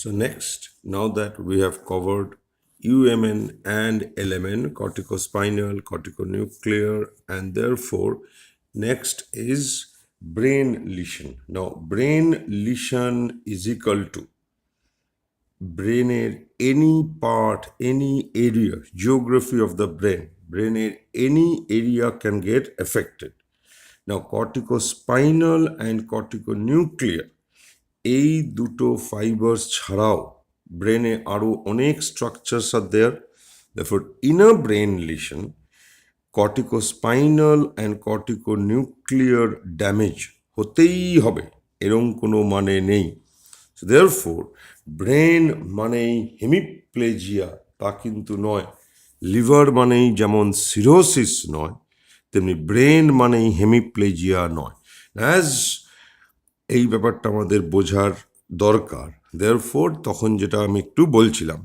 So next, now that we have covered UMN and LMN, corticospinal, corticonuclear, and therefore next is brain lesion. Now, brain lesion is equal to ব্রেনের any part, any area, geography of the ব্রেনের any area can get affected. Now corticospinal and corticonuclear এই দুটো fibers ছাড়াও ব্রেনে আরও অনেক structures are there. therefore in a brain lesion corticospinal and corticonuclear damage হতেই হবে, এরম কোনো মানে নেই। So therefore ব্রেন মানেই হেমিপ্লেজিয়া তা কিন্তু নয়, লিভার মানেই যেমন সিরোসিস নয়, তেমনি ব্রেন মানেই হেমিপ্লেজিয়া নয়। অ্যাজ এই ব্যাপারটা আমাদের বোঝার দরকার। দেয়ারফোর তখন যেটা আমি একটু বলছিলাম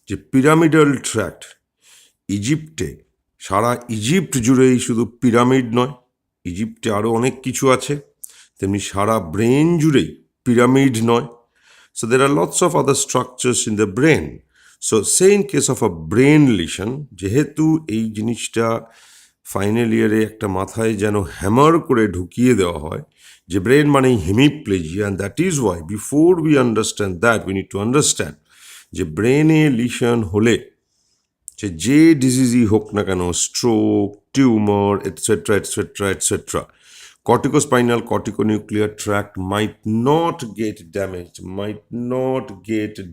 যে পিরামিডাল ট্র্যাক্ট, ইজিপ্টে সারা ইজিপ্ট জুড়েই শুধু পিরামিড নয়, ইজিপ্টে আরও অনেক কিছু আছে, তেমনি সারা ব্রেন জুড়েই পিরামিড নয়। So there are lots of other structures in the brain. So say in case of a brain lesion, যেহেতু এই জিনিসটা ফাইনাল ইয়ারে একটা মাথায় যেন হ্যামার করে ঢুকিয়ে দেওয়া হয় যে ব্রেন মানেই hemiplegia, and that is why before we understand that we need to understand যে ব্রেনে লিশন হলে যে ডিজিজই হোক না কেন, stroke, tumour, etcetera etcetera etcetera, corticospinal corticonuclear tract might not get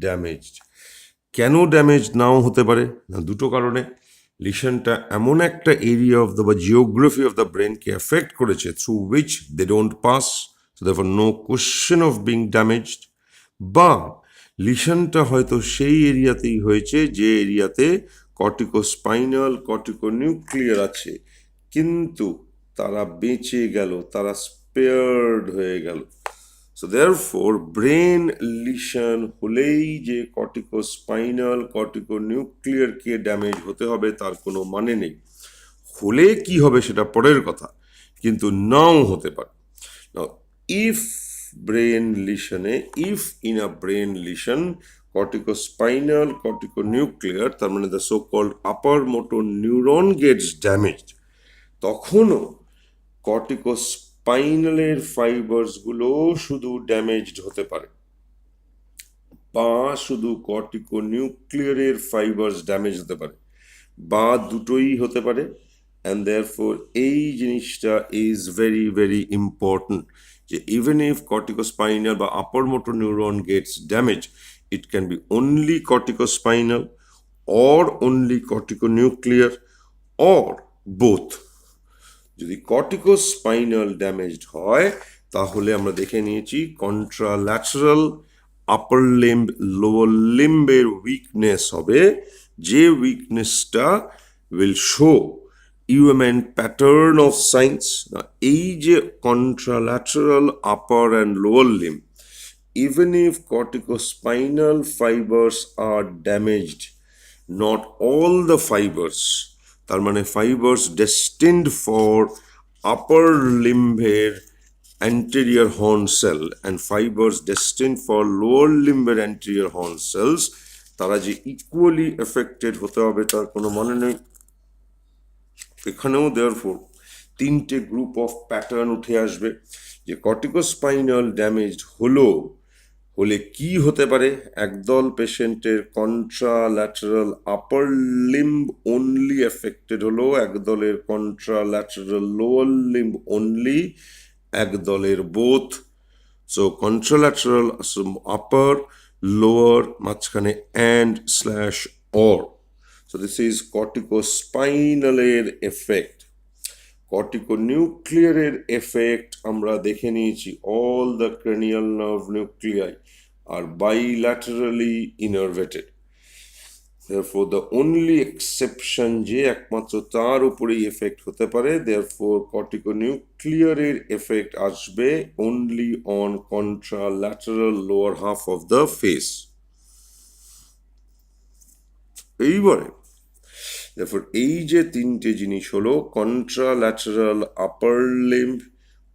damaged. কেন ড্যামেজ নাও হতে পারে? না, দুটো কারণে। লিশনটা এমন একটা এরিয়া অফ দ্য বা জিওগ্রাফি অফ দ্য ব্রেনকে এফেক্ট করেছে through which they don't pass, so therefore no question of being damaged. বা লিশনটা হয়তো সেই এরিয়াতেই হয়েছে যে এরিয়াতে কর্টিকোস্পাইনাল কর্টিকোনিউক্লিয়ার আছে, কিন্তু তারা বেঁচে গেল, তারা স্পেয়ার্ড হয়ে গেল। সো দেয়ারফোর ব্রেন লিশন হলেই যে কর্টিকোস্পাইনাল কর্টিকোনিউক্লিয়ারকে ড্যামেজ হতে হবে তার কোনো মানে নেই। হলে কি হবে সেটা পরের কথা, কিন্তু নাও হতে পারে। নাও if in a brain lesion corticospinal corticonuclear, তার মানে the so called upper motor neuron gets damaged, তখনও কর্টিকোস্পাইনালের ফাইবার্সগুলো শুধু ড্যামেজড হতে পারে, বা শুধু কর্টিকোনিউক্লিয়ারের ফাইবার্স ড্যামেজ হতে পারে, বা দুটোই হতে পারে। অ্যান্ড দেয়ারফোর এই জিনিসটা ইজ ভেরি ভেরি ইম্পর্টেন্ট যে ইভেন ইফ কর্টিকোস্পাইনাল বা upper motor neuron gets damage, it can be only corticospinal or only corticonuclear or both. যদি কর্টিকোস্পাইনাল ড্যামেজড হয় তাহলে আমরা দেখে নিয়েছি কন্ট্রাল্যাটারাল আপার লিম্ব লোয়ার লিম্বের উইকনেস হবে, যে উইকনেসটা will show UMN pattern of signs. এই যে contralateral upper and lower limb, even if corticospinal fibers are damaged, not all the fibers, তার মানে ফাইবার্স ডেস্টিনড ফর আপার লিম্বের anterior horn cell and fibers destined for lower limber anterior horn cells, তারা যে equally affected হতে হবে তার কোনো মানে নেই। এখানেও দেয়ারফোর তিনটে গ্রুপ অফ প্যাটার্ন উঠে আসবে যে কর্টিকোস্পাইনাল ড্যামেজড হলে কি হতে পারে। একদল পেশেন্টের contralateral upper limb only affected হলো, একদলের কন্ট্রাল্যাটারাল লোয়ার লিম্ব অনলি, একদলের both. So contralateral upper, lower, মাঝখানে and/or. So this is corticospinal effect. কর্টিকোনিউক্লিয়ারের এফেক্ট আমরা দেখে নিয়েছি, all the cranial nerve nuclei are bilaterally innervated. therefore the only exception যে একমাত্র তার উপরেই এফেক্ট হতে পারে, therefore কর্টিকোনিউক্লিয়ারের এফেক্ট আসবে only on contralateral lower half of the face। এইবারে therefore এই যে তিনটে জিনিস হলো contralateral upper limb,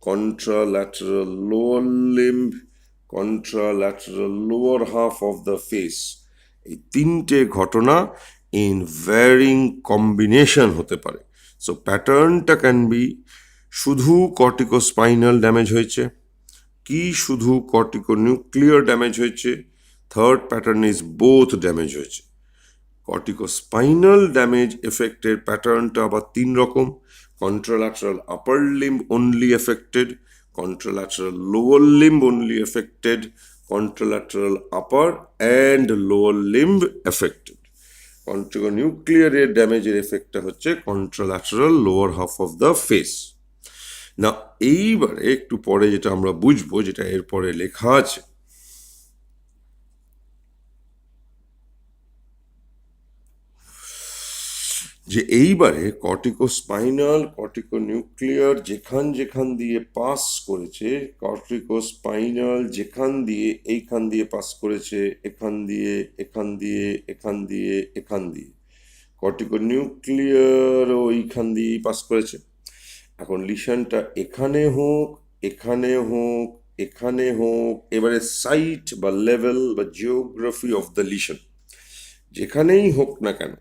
contralateral lower limb, contralateral lower half of the face, এই তিনটে ঘটনা ইন ভ্যারিং কম্বিনেশন হতে পারে। সো প্যাটার্নটা ক্যান বি শুধু কর্টিকোস্পাইনাল ড্যামেজ হয়েছে, কি শুধু কর্টিকোনিউক্লিয়ার ড্যামেজ হয়েছে, third pattern is both damage হয়েছে। কর্টিকোস্পাইনাল ড্যামেজ এফেক্টের প্যাটার্নটা আবার তিন রকম, contralateral upper limb only affected, contralateral lower limb only affected, contralateral upper and lower limb affected. কন্ট্রিকোনিউক্লিয়ার এর ড্যামেজের এফেক্টটা হচ্ছে contralateral lower half of the face. না এইবারে একটু পরে যেটা আমরা বুঝবো, যেটা এরপরে লেখা আছে, যে এইবারে কর্টিকোস্পাইনাল কর্টিকোনিউক্লিয়ার যেখান যেখান দিয়ে পাস করেছে, কর্টিকোস্পাইনাল যেখান দিয়ে এইখান দিয়ে পাস করেছে, এখান দিয়ে এখান দিয়ে এখান দিয়ে এখান দিয়ে, কর্টিকোনিউক্লিয়ারও ওইখান দিয়েই পাস করেছে। এখন লিশনটা এখানে হোক, এখানে হোক, এখানে হোক, এবারে সাইট বা লেভেল বা জিওগ্রাফি অফ দ্য লিশন যেখানেই হোক না কেন,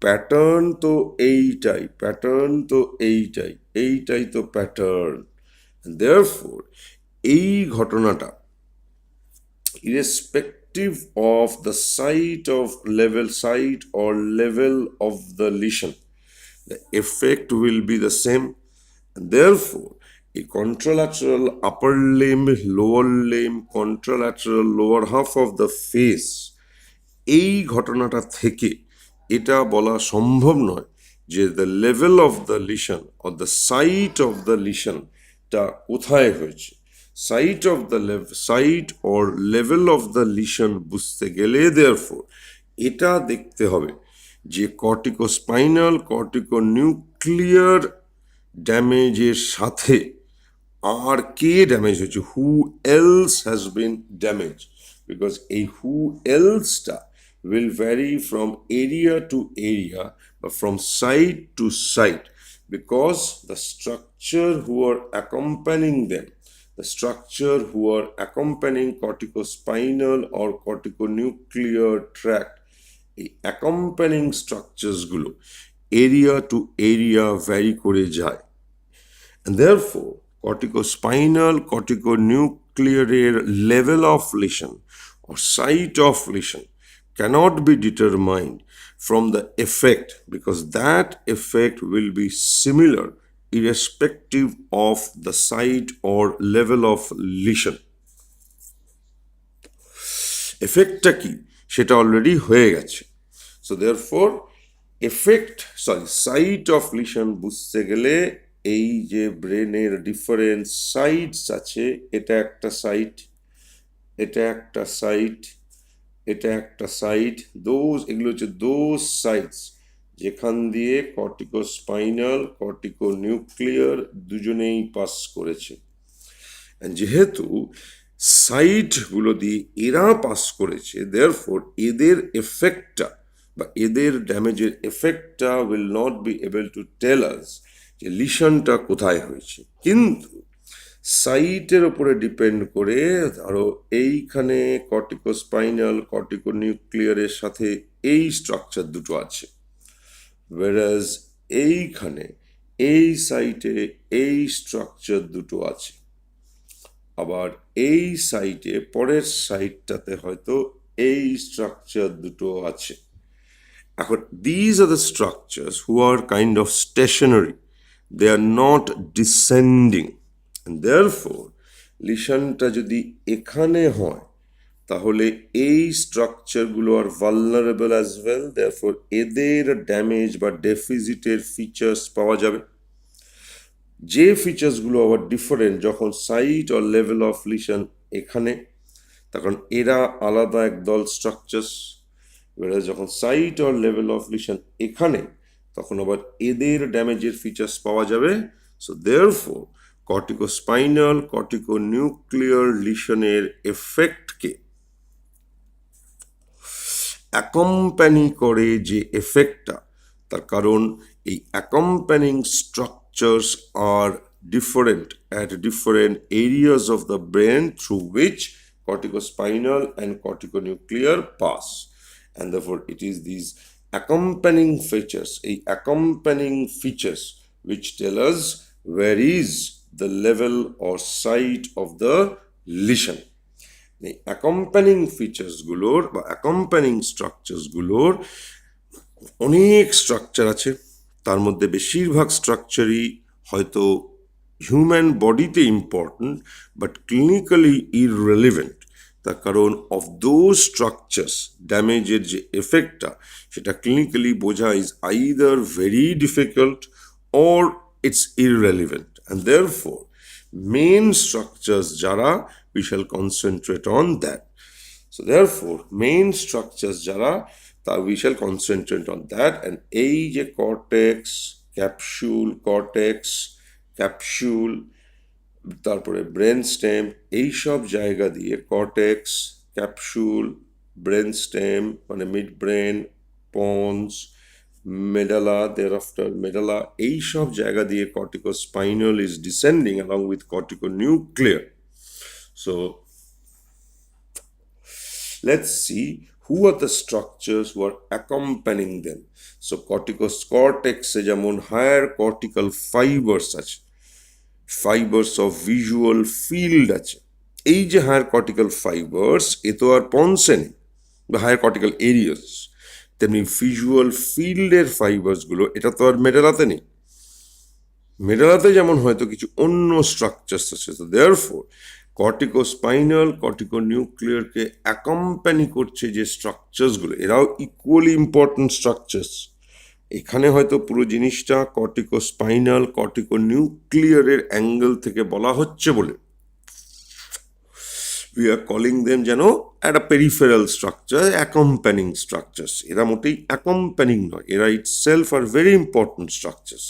প্যাটার্ন তো এইটাই, প্যাটার্ন তো এইটাই, এইটাই তো প্যাটার্ন। দেয়ারফোর এই ঘটনাটা irrespective of the site or level of the lesion, the effect will be the same. And therefore a contralateral upper limb, lower limb, contralateral lower half of the face, এই ঘটনাটা থেকে এটা বলা সম্ভব নয় যে the level of the lesion or the site of the লিশনটা কোথায় হয়েছে। Site or level of the lesion বুঝতে গেলে দেয়ারফোর এটা দেখতে হবে যে কর্টিকোস্পাইনাল কর্টিকোনিউক্লিয়ার ড্যামেজের সাথে আর কে ড্যামেজ হয়েছে, who else has been damage, because এই হু এলসটা will vary from area to area, but from site to site, because the structure who are accompanying them, the structure who are accompanying corticospinal or corticonuclear tract, এই accompanying structures গুলো area to area vary করে যায়। And therefore corticospinal corticonuclear level of lesion or site of lesion cannot be determined from the effect, because that effect will be similar irrespective of the site or level of lesion. এফেক্টটা কি সেটা already হয়ে গেছে। So therefore site of lesion বুঝতে গেলে এই যে ব্রেনের different sites আছে, এটা একটা সাইট, এটা একটা সাইট, এটা একটা সাইট, এগুলো হচ্ছে দোজ সাইটস যেখান দিয়ে কর্টিকোস্পাইনাল কর্টিকোনিউক্লিয়ার দুজনেই পাস করেছে। যেহেতু সাইটগুলো দিয়ে এরা পাস করেছে, দেয়ারফোর এদের এফেক্টটা বা এদের ড্যামেজের এফেক্টটা will not be able to tell us যে লিশনটা কোথায় হয়েছে। কিন্তু সাইটের ওপরে ডিপেন্ড করে ধরো এইখানে কর্টিকোস্পাইনাল কর্টিকোনিউক্লিয়ারের সাথে এই স্ট্রাকচার দুটো আছে, ওয়ারাজ এইখানে এই সাইটে এই স্ট্রাকচার দুটো আছে, আবার এই সাইটে পরের সাইটটাতে হয়তো এই স্ট্রাকচার দুটো আছে। এখন these are the structures who are kind of stationary, they are not descending. Therefore লিশনটা যদি এখানে হয় তাহলে এই স্ট্রাকচারগুলো are vulnerable as well, therefore এদের ড্যামেজ বা ডেফিজিটের ফিচার্স পাওয়া যাবে। যে ফিচার্সগুলো আবার ডিফারেন্ট যখন site or level of lesion এখানে, তখন এরা আলাদা একদল স্ট্রাকচার্স, যখন site or level of lesion এখানে তখন আবার এদের ড্যামেজের ফিচার্স পাওয়া যাবে। সো দেয়ারফোর কর্টিকোস্পাইনাল কর্টিকোনিউক্লিয়ার লিশনের এফেক্টকে অ্যাকম্প্যানি করে যে এফেক্টটা, তার কারণ এই অ্যাকম্প্যানিং structures are different at different areas of the brain through which corticospinal and corticonuclear pass, and therefore it is these accompanying features which tell us where is the level or site of the lesion. এই অ্যাকম্প্যানিং ফিচার্সগুলোর বা অ্যাকম্প্যানিং স্ট্রাকচার্সগুলোর অনেক structure আছে, তার মধ্যে বেশিরভাগ স্ট্রাকচারই হয়তো human বডিতে important but clinically ইররেলিভেন্ট। তার কারণ অফ দোজ স্ট্রাকচার্স ড্যামেজের যে এফেক্টটা সেটা ক্লিনিক্যালি বোঝা is either very difficult or it's irrelevant, and therefore main structures যারা we shall concentrate on that. So therefore main structures jara we shall concentrate on that, and ei je cortex capsule তারপরে brain stem, এইসব জায়গা দিয়ে cortex, capsule, brain stem মানে mid brain, ponds, medulla, thereafter medulla, এইসব জায়গা দিয়ে corticospinal is descending along with corticonuclear. So let's see who are the structures who are accompanying them. So cortex e jemon higher cortical fibers ache, fibers of visual field ache. এই যে higher cortical fibres এ তো আর পন্সে নেই বা higher cortical areas, তেমনি visual ফিল্ডের ফাইবার্সগুলো এটা তো আর মেডালাতে নেই। মেডালাতে যেমন হয়তো কিছু অন্য স্ট্রাকচার্স আছে। তো দেয়ারফোর কর্টিকোস্পাইনাল কর্টিকোনিউক্লিয়ারকে অ্যাকম্প্যানি করছে যে স্ট্রাকচার্সগুলো এরাও ইকুয়ালি ইম্পর্ট্যান্ট স্ট্রাকচার্স। এখানে হয়তো পুরো জিনিসটা কর্টিকোস্পাইনাল কর্টিকোনিউক্লিয়ারের অ্যাঙ্গেল থেকে বলা হচ্ছে বলে we are calling them যেন একটা পেরিফেরাল স্ট্রাকচার, অ্যাকম্প্যানিং স্ট্রাকচার্স। এরা মোটেই অ্যাকম্প্যানিং নয়, এরা itself are very important structures.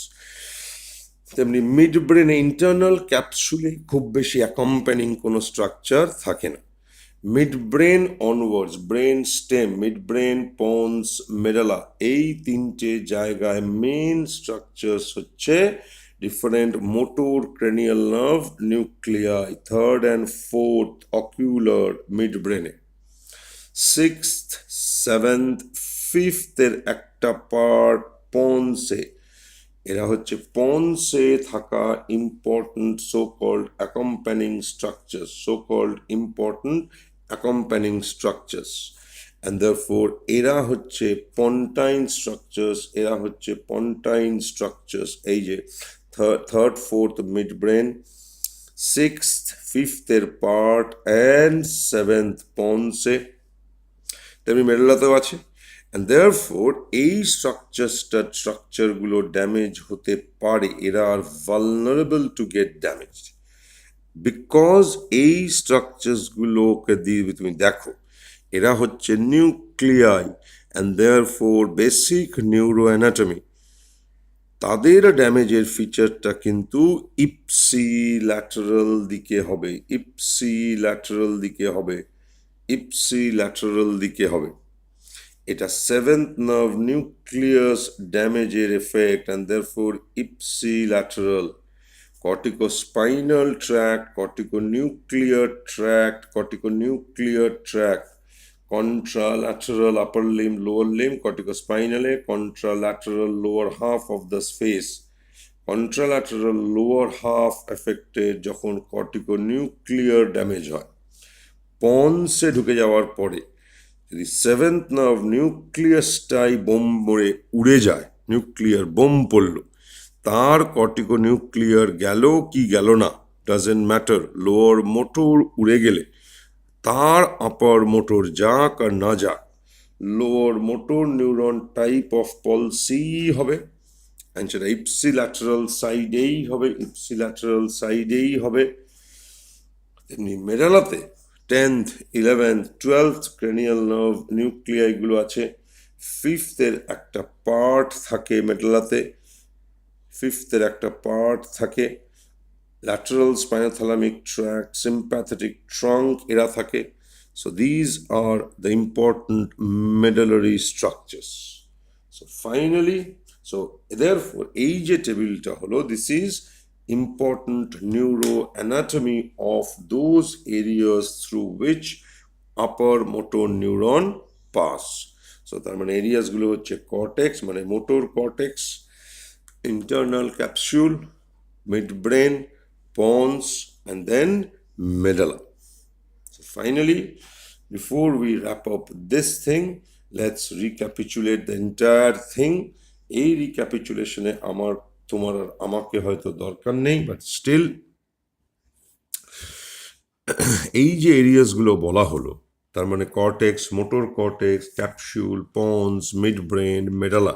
তেমনি মিড ব্রেনে ইন্টারনাল ক্যাপসুলে খুব বেশি অ্যাকম্প্যানিং কোনো স্ট্রাকচার থাকে না। Mid brain onwards, brain stem, mid brain, ponds, medulla, এই তিনটে জায়গায় মেন স্ট্রাকচার্স হচ্ছে different motor cranial nerve nuclei, third and fourth ocular midbrain, sixth, seventh, fifth এর একটা পার্ট পন্সে। এরা হচ্ছে পন্সে থাকা important so called accompanying structures, and therefore এরা হচ্ছে পন্টাইন স্ট্রাকচার্স, এই যে third, fourth midbrain, sixth, fifth এর পার্ট অ্যান্ড সেভেন্থ পন্সে, তেমনি মেডালাতেও আছে। অ্যান্ড দেয়ারফোর এই স্ট্রাকচারগুলো ড্যামেজ হতে পারে, এরা আর vulnerable to get damage because এই স্ট্রাকচারসগুলোকে দিয়ে তুমি দেখো এরা হচ্ছে nuclei and therefore basic neuroanatomy. তাদের ড্যামেজের ফিচারটা কিন্তু ইপসিল্যাটারাল দিকে হবে। এটা সেভেন্থ নার্ভ নিউক্লিয়াস ড্যামেজের effect, and therefore ipsilateral. corticospinal tract, corticonuclear tract, contralateral upper limb, lower limb, corticospinal, contralateral lower half of the face, contralateral lower half affected যখন corticonuclear damage হয়। পন্সে ঢুকে যাওয়ার পরে যদি সেভেন্থ নার্ভ নিউক্লিয়াসটাই বোম মরে উড়ে যায়, নিউক্লিয়ার বোম পড়লো, তার কর্টিকোনিউক্লিয়ার গেল কি গেল না ডাজেন্ট ম্যাটার, লোয়ার মোটর উড়ে গেলে তার আপার মোটর যাক আর না যাক, lower motor neuron type of পলসি হবে, অ্যান্ড সেটা ইপসিল্যাটারাল সাইডেই হবে। তেমনি মেডালাতে 10th, 11th, 12th cranial nerve নিউক্লিয়াইগুলো আছে। ফিফথের একটা পার্ট থাকে মেডালাতে, lateral spinothalamic tract, sympathetic trunk এরা থাকে। So these are the important medullary structures. So finally, so therefore এই যে টেবিলটা হলো, this is important neuroanatomy of those areas through which upper motor neuron pass. So তার মানে areas গুলো হচ্ছে কর্টেক্স মানে motor cortex, internal capsule, midbrain, pons, and then medulla. So finally, before we wrap up this thing, let's recapitulate the entire thing. এই রিক্যাপিচুলেশনে তোমার আর আমাকে হয়তো দরকার নেই, বাট স্টিল এই যে এরিয়াসগুলো বলা হলো, তার মানে cortex, motor cortex, capsule, ponds, mid brain, medulla,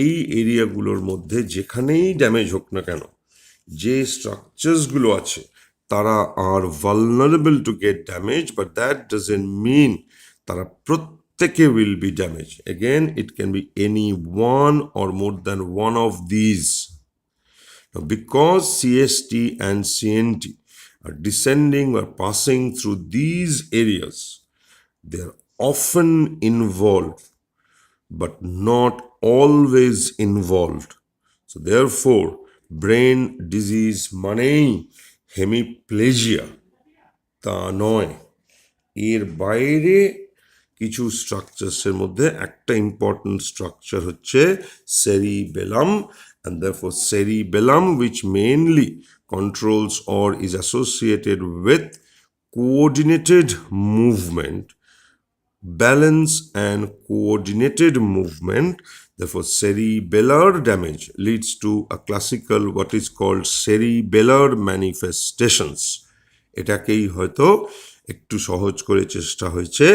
এই এরিয়াগুলোর মধ্যে যেখানেই ড্যামেজ হোক না কেন, যে স্ট্রাকচারসগুলো আছে তারা are vulnerable to get damage, but that doesn't mean তারা প্রত্যেকে will be damage. Again, it can be any one or more than one of these. Because CST and CNT are descending or passing through these areas, they are often involved but not always involved. So therefore, brain disease মানেই hemiplegia তা নয়। এর বাইরে কিছু স্ট্রাকচারসের মধ্যে একটা important structure হচ্ছে cerebellum, and therefore cerebellum, which mainly controls or is associated with coordinated movement, balance and coordinated movement. Therefore cerebellar damage leads to a classical what is called cerebellar manifestations. এটাকেই হয়তো একটু সহজ করে চেষ্টা হয়েছে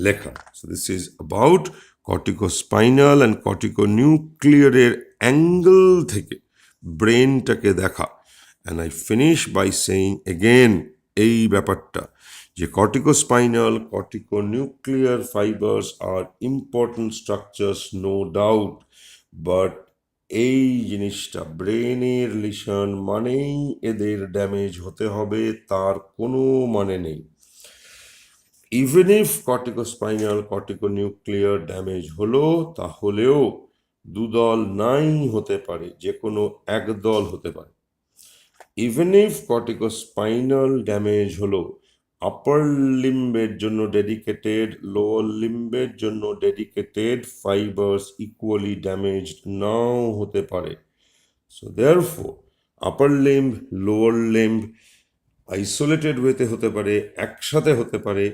লেখা। So this is about corticospinal and corticonuclear এর angle থেকে ব্রেনটাকে দেখা। And I finish by saying again এই ব্যাপারটা যে corticospinal, corticonuclear fibers are important structures, no doubt, but এই জিনিসটা ব্রেনের লিশন মানেই এদের ড্যামেজ হতে হবে তার কোনো মানে নেই। Even if corticospinal, corticonuclear damage হলো, তাহলেও দুদল নাই হতে পারে, যে কোনো একদল হতে পারে। Even if corticospinal ড্যামেজ হলো, আপার লিম্বের জন্য ডেডিকেটেড, লোয়ার লিম্বের জন্য ডেডিকেটেড ফাইবার্স ইকুয়ালি ড্যামেজড নাও হতে পারে। সো দেয়ারফোর আপার লিম্ব, লোয়ার লিম্ব আইসোলেটেড ওয়েতে হতে পারে, একসাথে হতে পারে,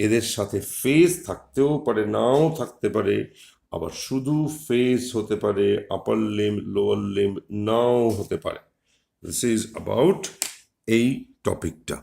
এদের সাথে ফেস থাকতেও পারে, নাও থাকতে পারে, আবার শুধু ফেস হতে পারে, আপার লিম্ব, লোয়ার লিম্ব নাও হতে পারে। দিস ইজ অ্যাবাউট এই টপিকটা।